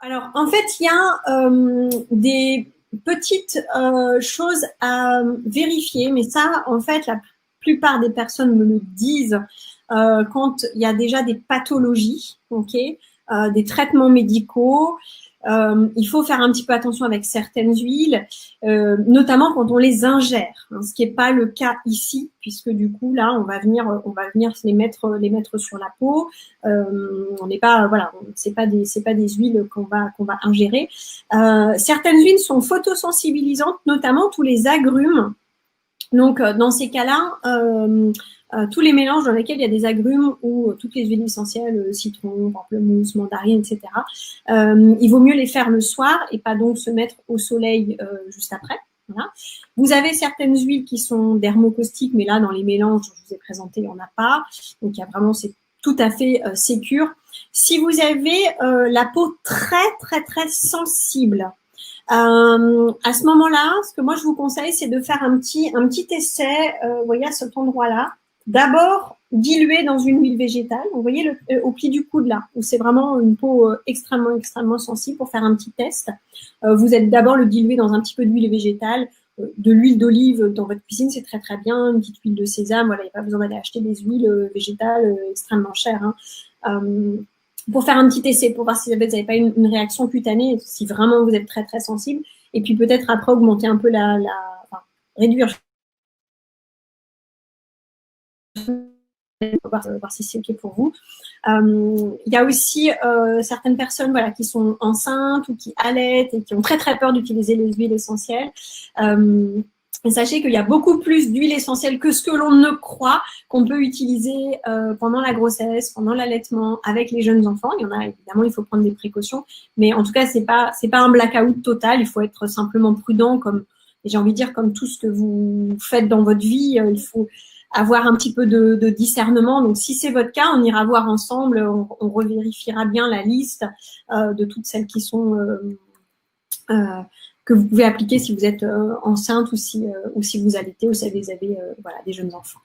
Alors, en fait, il y a des petites choses à vérifier, mais ça, en fait, la plupart des personnes me le disent quand il y a déjà des pathologies, ok, des traitements médicaux. Il faut faire un petit peu attention avec certaines huiles, notamment quand on les ingère, hein, ce qui n'est pas le cas ici, puisque du coup là, on va venir les mettre sur la peau. On n'est pas, voilà, c'est pas des huiles qu'on va ingérer. Certaines huiles sont photosensibilisantes, notamment tous les agrumes. Donc, dans ces cas-là, tous les mélanges dans lesquels il y a des agrumes ou toutes les huiles essentielles, citron, pamplemousse, mandarine, etc., il vaut mieux les faire le soir et pas donc se mettre au soleil juste après. Voilà. Vous avez certaines huiles qui sont dermocaustiques, mais là, dans les mélanges que je vous ai présentés, il n'y en a pas. Donc, il y a vraiment, c'est tout à fait sécure. Si vous avez la peau très sensible, à ce moment-là, ce que moi je vous conseille, c'est de faire un petit essai, vous voyez, à cet endroit-là. D'abord, diluer dans une huile végétale. Vous voyez au pli du coude là, où c'est vraiment une peau extrêmement sensible pour faire un petit test. Vous êtes d'abord le diluer dans un petit peu d'huile végétale, de l'huile d'olive dans votre cuisine, c'est très bien. Une petite huile de sésame, voilà, il n'y a pas besoin d'aller acheter des huiles végétales extrêmement chères. Hein. Pour faire un petit essai, pour voir si vous n'avez pas une réaction cutanée, si vraiment vous êtes très sensible. Et puis peut-être après augmenter un peu enfin, réduire. Voir si c'est OK pour vous. Il y a aussi certaines personnes voilà, qui sont enceintes ou qui allaitent et qui ont très peur d'utiliser les huiles essentielles. Et sachez qu'il y a beaucoup plus d'huile essentielle que ce que l'on ne croit qu'on peut utiliser pendant la grossesse, pendant l'allaitement, avec les jeunes enfants. Il y en a, évidemment, il faut prendre des précautions. Mais en tout cas, c'est pas un blackout total. Il faut être simplement prudent, comme j'ai envie de dire, comme tout ce que vous faites dans votre vie. Il faut avoir un petit peu de discernement. Donc, si c'est votre cas, on ira voir ensemble. On revérifiera bien la liste de toutes celles qui sont... que vous pouvez appliquer si vous êtes enceinte ou si vous allaitez ou si vous avez voilà, des jeunes enfants.